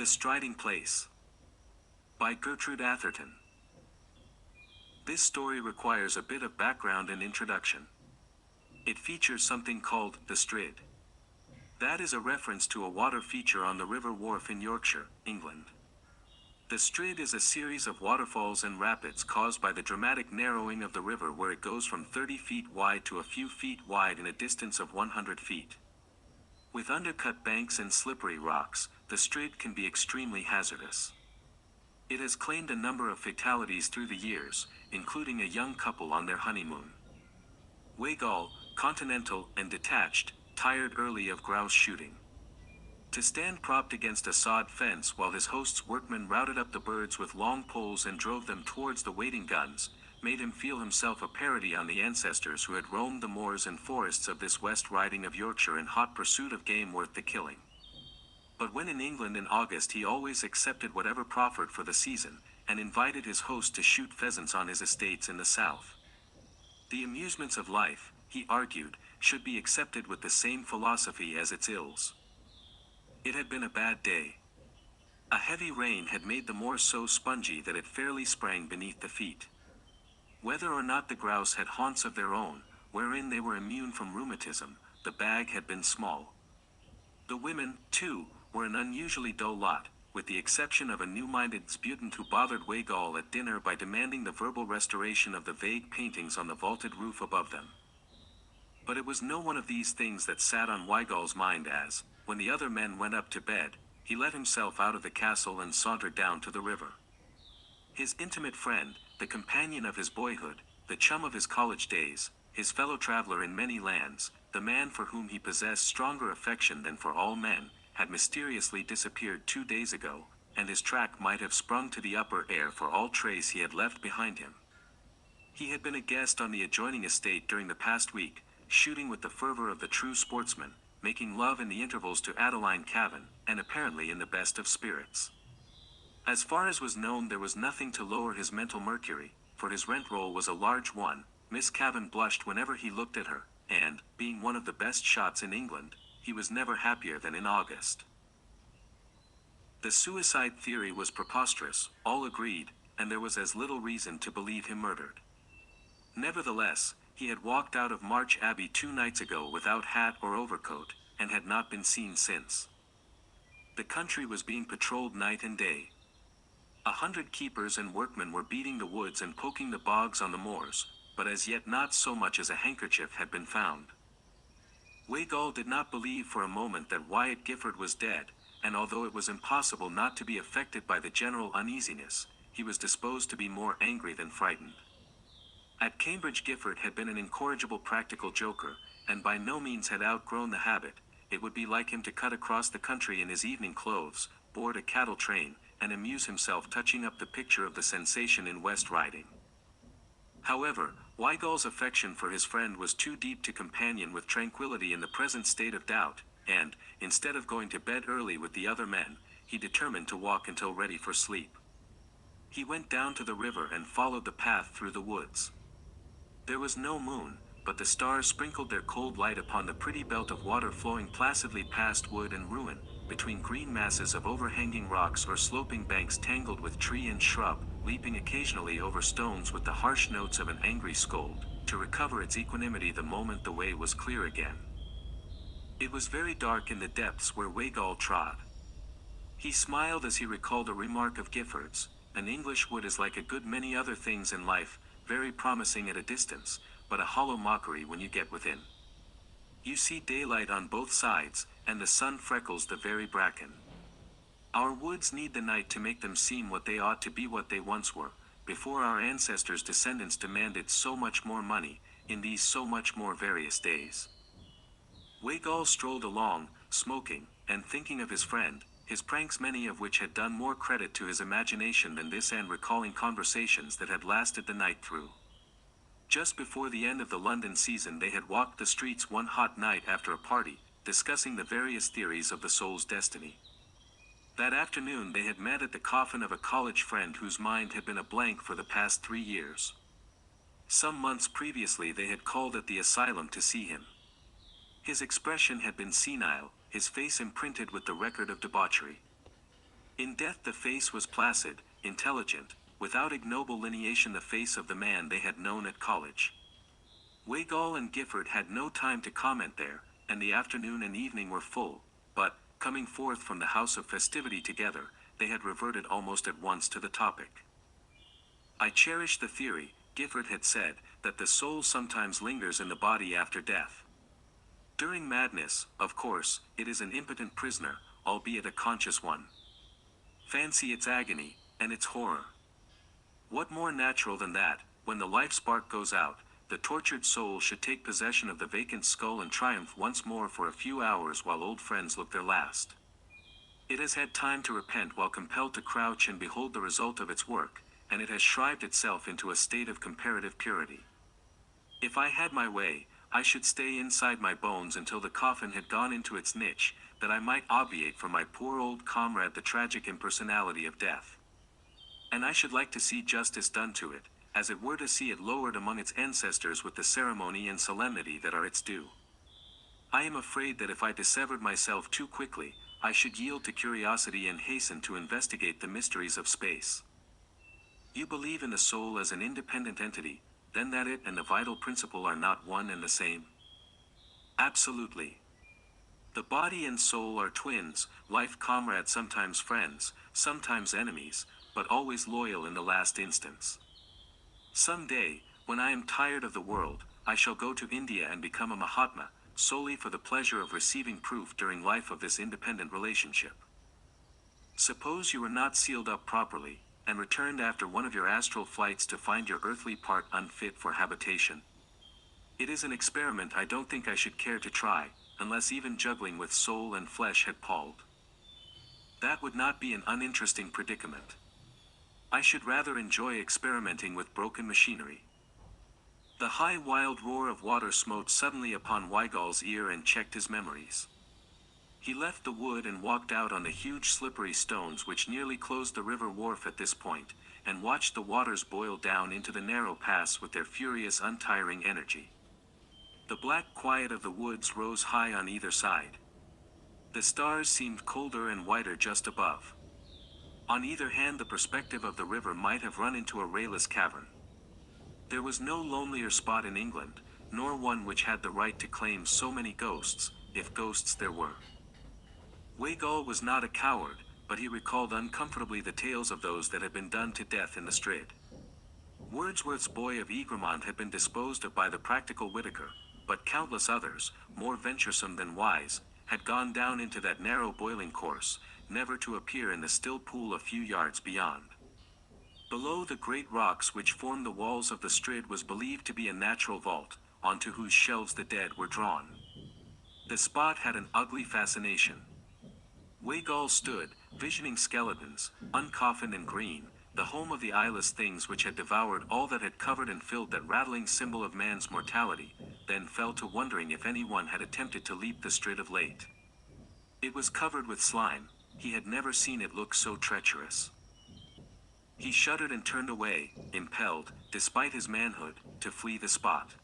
The Striding Place by Gertrude Atherton. This story requires a bit of background and introduction. It features something called the Gerturde. That is a reference to a water feature on the River Wharfe in Yorkshire, England. The Gerturde is a series of waterfalls and rapids caused by the dramatic narrowing of the river, where it goes from 30 feet wide to a few feet wide in a distance of 100 feet. With undercut banks and slippery rocks, the Gerturde can be extremely hazardous. It has claimed a number of fatalities through the years, including a young couple on their honeymoon. Weigall, continental and detached, tired early of grouse shooting. To stand propped against a sod fence while his host's workmen routed up the birds with long poles and drove them towards the waiting guns, made him feel himself a parody on the ancestors who had roamed the moors and forests of this West Riding of Yorkshire in hot pursuit of game worth the killing. But when in England in August, he always accepted whatever proffered for the season, and invited his host to shoot pheasants on his estates in the south. The amusements of life, he argued, should be accepted with the same philosophy as its ills. It had been a bad day. A heavy rain had made the moor so spongy that it fairly sprang beneath the feet. Whether or not the grouse had haunts of their own, wherein they were immune from rheumatism, the bag had been small. The women, too, were an unusually dull lot, with the exception of a new-minded disputant who bothered Weigall at dinner by demanding the verbal restoration of the vague paintings on the vaulted roof above them. But it was no one of these things that sat on Weigall's mind as, when the other men went up to bed, he let himself out of the castle and sauntered down to the river. His intimate friend, the companion of his boyhood, the chum of his college days, his fellow traveler in many lands, the man for whom he possessed stronger affection than for all men, had mysteriously disappeared 2 days ago, and his track might have sprung to the upper air for all trace he had left behind him. He had been a guest on the adjoining estate during the past week, shooting with the fervor of the true sportsman, making love in the intervals to Adeline Cavan, and apparently in the best of spirits. As far as was known, there was nothing to lower his mental mercury, for his rent roll was a large one. Miss Cavan blushed whenever he looked at her, and, being one of the best shots in England, he was never happier than in August. The suicide theory was preposterous, all agreed, and there was as little reason to believe him murdered. Nevertheless, he had walked out of March Abbey 2 nights ago without hat or overcoat, and had not been seen since. The country was being patrolled night and day. 100 keepers and workmen were beating the woods and poking the bogs on the moors, but as yet not so much as a handkerchief had been found. Weigall did not believe for a moment that Wyatt Gifford was dead, and although it was impossible not to be affected by the general uneasiness, he was disposed to be more angry than frightened. At Cambridge, Gifford had been an incorrigible practical joker, and by no means had outgrown the habit. It would be like him to cut across the country in his evening clothes, board a cattle train, and amuse himself touching up the picture of the sensation in West Riding. However, Weigall's affection for his friend was too deep to companion with tranquility in the present state of doubt, and, instead of going to bed early with the other men, he determined to walk until ready for sleep. He went down to the river and followed the path through the woods. There was no moon, but the stars sprinkled their cold light upon the pretty belt of water flowing placidly past wood and ruin, between green masses of overhanging rocks or sloping banks tangled with tree and shrub, leaping occasionally over stones with the harsh notes of an angry scold, to recover its equanimity the moment the way was clear again. It was very dark in the depths where Weigall trod. He smiled as he recalled a remark of Gifford's: an English wood is like a good many other things in life, very promising at a distance, but a hollow mockery when you get within. You see daylight on both sides, and the sun freckles the very bracken. Our woods need the night to make them seem what they ought to be, what they once were, before our ancestors' descendants demanded so much more money, in these so much more various days. Weigall strolled along, smoking, and thinking of his friend, his pranks many of which had done more credit to his imagination than this, and recalling conversations that had lasted the night through. Just before the end of the London season they had walked the streets one hot night after a party, discussing the various theories of the soul's destiny. That afternoon they had met at the coffin of a college friend whose mind had been a blank for the past 3 years. Some months previously they had called at the asylum to see him. His expression had been senile, his face imprinted with the record of debauchery. In death the face was placid, intelligent, without ignoble lineation, the face of the man they had known at college. Weigall and Gifford had no time to comment there, and the afternoon and evening were full, but, coming forth from the house of festivity together, they had reverted almost at once to the topic. I cherish the theory, Gifford had said, that the soul sometimes lingers in the body after death. During madness, of course, it is an impotent prisoner, albeit a conscious one. Fancy its agony, and its horror. What more natural than that, when the life spark goes out, the tortured soul should take possession of the vacant skull and triumph once more for a few hours while old friends look their last. It has had time to repent while compelled to crouch and behold the result of its work, and it has shrived itself into a state of comparative purity. If I had my way, I should stay inside my bones until the coffin had gone into its niche, that I might obviate for my poor old comrade the tragic impersonality of death. And I should like to see justice done to it, as it were to see it lowered among its ancestors with the ceremony and solemnity that are its due. I am afraid that if I dissevered myself too quickly, I should yield to curiosity and hasten to investigate the mysteries of space. You believe in the soul as an independent entity, then that it and the vital principle are not one and the same? Absolutely. The body and soul are twins, life comrades, sometimes friends, sometimes enemies, but always loyal in the last instance. Some day, when I am tired of the world, I shall go to India and become a Mahatma, solely for the pleasure of receiving proof during life of this independent relationship. Suppose you were not sealed up properly, and returned after one of your astral flights to find your earthly part unfit for habitation. It is an experiment I don't think I should care to try, unless even juggling with soul and flesh had palled. That would not be an uninteresting predicament. I should rather enjoy experimenting with broken machinery. The high wild roar of water smote suddenly upon Weigall's ear and checked his memories. He left the wood and walked out on the huge slippery stones which nearly closed the river wharf at this point, and watched the waters boil down into the narrow pass with their furious, untiring energy. The black quiet of the woods rose high on either side. The stars seemed colder and whiter just above. On either hand the perspective of the river might have run into a rayless cavern. There was no lonelier spot in England, nor one which had the right to claim so many ghosts, if ghosts there were. Weigall was not a coward, but he recalled uncomfortably the tales of those that had been done to death in the Stryd. Wordsworth's Boy of Egremont had been disposed of by the practical Whitaker, but countless others, more venturesome than wise, had gone down into that narrow boiling course, never to appear in the still pool a few yards beyond. Below the great rocks which formed the walls of the Stryd was believed to be a natural vault, onto whose shelves the dead were drawn. The spot had an ugly fascination. Weigall stood, visioning skeletons, uncoffined and green, the home of the eyeless things which had devoured all that had covered and filled that rattling symbol of man's mortality, then fell to wondering if anyone had attempted to leap the Stryd of late. It was covered with slime. He had never seen it look so treacherous. He shuddered and turned away, impelled, despite his manhood, to flee the spot.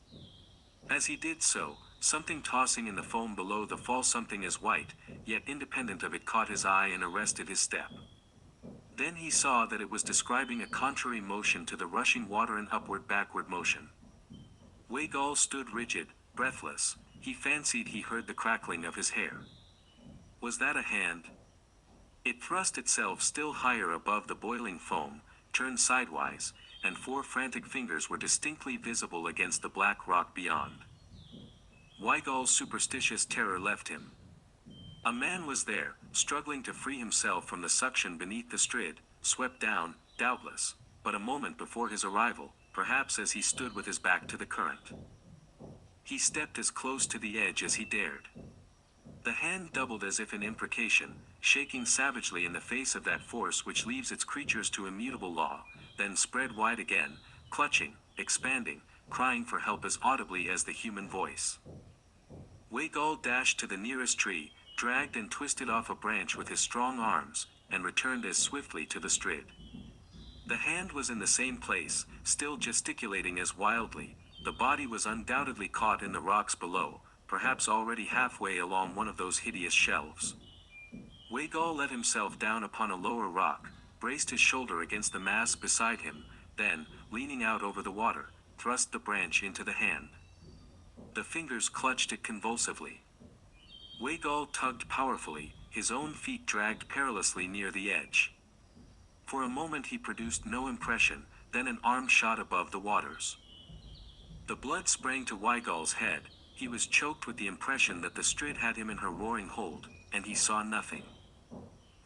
As he did so, something tossing in the foam below the fall, something as white, yet independent of it, caught his eye and arrested his step. Then he saw that it was describing a contrary motion to the rushing water, an upward-backward motion. Weigall stood rigid, breathless. He fancied he heard the crackling of his hair. Was that a hand? It thrust itself still higher above the boiling foam, turned sidewise, and 4 frantic fingers were distinctly visible against the black rock beyond. Weigall's superstitious terror left him. A man was there, struggling to free himself from the suction beneath the Stryd, swept down, doubtless, but a moment before his arrival, perhaps as he stood with his back to the current. He stepped as close to the edge as he dared. The hand doubled as if in imprecation, shaking savagely in the face of that force which leaves its creatures to immutable law, then spread wide again, clutching, expanding, crying for help as audibly as the human voice. Weigall dashed to the nearest tree, dragged and twisted off a branch with his strong arms, and returned as swiftly to the Stryd. The hand was in the same place, still gesticulating as wildly. The body was undoubtedly caught in the rocks below, perhaps already halfway along one of those hideous shelves. Weigall let himself down upon a lower rock, braced his shoulder against the mass beside him, then, leaning out over the water, thrust the branch into the hand. The fingers clutched it convulsively. Weigall tugged powerfully, his own feet dragged perilously near the edge. For a moment he produced no impression, then an arm shot above the waters. The blood sprang to Weigall's head, he was choked with the impression that the Strid had him in her roaring hold, and he saw nothing.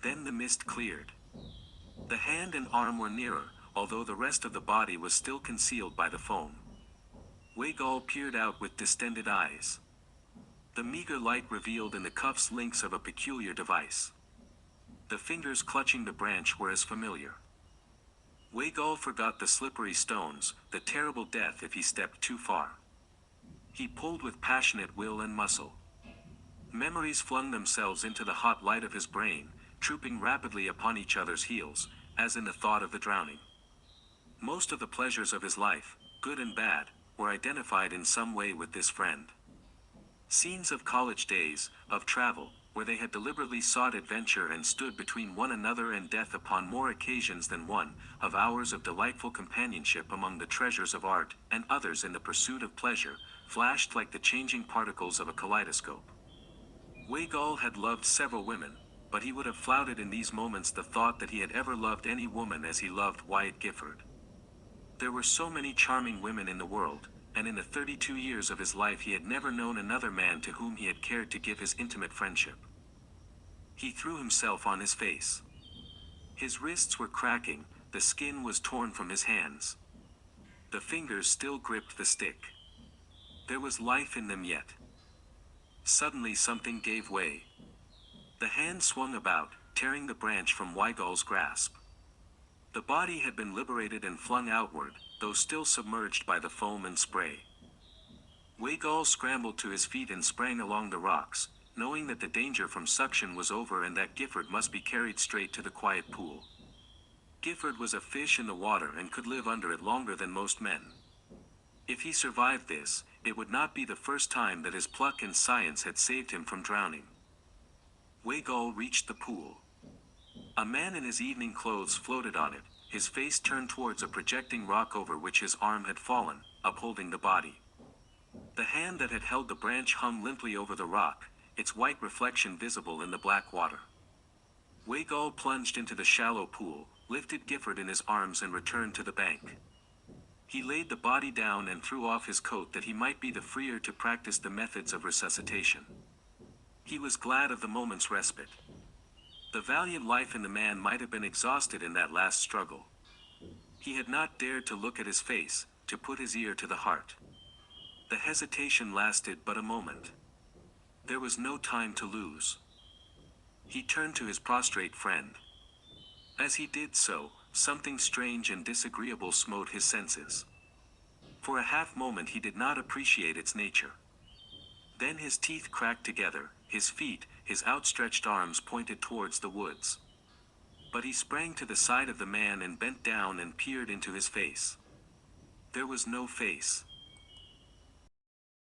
Then the mist cleared. The hand and arm were nearer, although the rest of the body was still concealed by the foam. Weigall peered out with distended eyes. The meager light revealed in the cuffs links of a peculiar device. The fingers clutching the branch were as familiar. Weigall forgot the slippery stones, the terrible death if he stepped too far. He pulled with passionate will and muscle. Memories flung themselves into the hot light of his brain, trooping rapidly upon each other's heels, as in the thought of the drowning. Most of the pleasures of his life, good and bad, were identified in some way with this friend. Scenes of college days, of travel, where they had deliberately sought adventure and stood between one another and death upon more occasions than one, of hours of delightful companionship among the treasures of art, and others in the pursuit of pleasure, flashed like the changing particles of a kaleidoscope. Weigall had loved several women, but he would have flouted in these moments the thought that he had ever loved any woman as he loved Wyatt Gifford. There were so many charming women in the world, and in the 32 years of his life he had never known another man to whom he had cared to give his intimate friendship. He threw himself on his face. His wrists were cracking, the skin was torn from his hands. The fingers still gripped the stick. There was life in them yet. Suddenly something gave way. The hand swung about, tearing the branch from Weigall's grasp. The body had been liberated and flung outward, though still submerged by the foam and spray. Weigall scrambled to his feet and sprang along the rocks, knowing that the danger from suction was over and that Gifford must be carried straight to the quiet pool. Gifford was a fish in the water and could live under it longer than most men. If he survived this, it would not be the first time that his pluck and science had saved him from drowning. Weigall reached the pool. A man in his evening clothes floated on it, his face turned towards a projecting rock over which his arm had fallen, upholding the body. The hand that had held the branch hung limply over the rock, its white reflection visible in the black water. Weigall plunged into the shallow pool, lifted Gifford in his arms and returned to the bank. He laid the body down and threw off his coat that he might be the freer to practice the methods of resuscitation. He was glad of the moment's respite. The valiant life in the man might have been exhausted in that last struggle. He had not dared to look at his face, to put his ear to the heart. The hesitation lasted but a moment. There was no time to lose. He turned to his prostrate friend. As he did so, something strange and disagreeable smote his senses. For a half moment he did not appreciate its nature. Then his teeth cracked together, his feet, his outstretched arms pointed towards the woods. But he sprang to the side of the man and bent down and peered into his face. There was no face.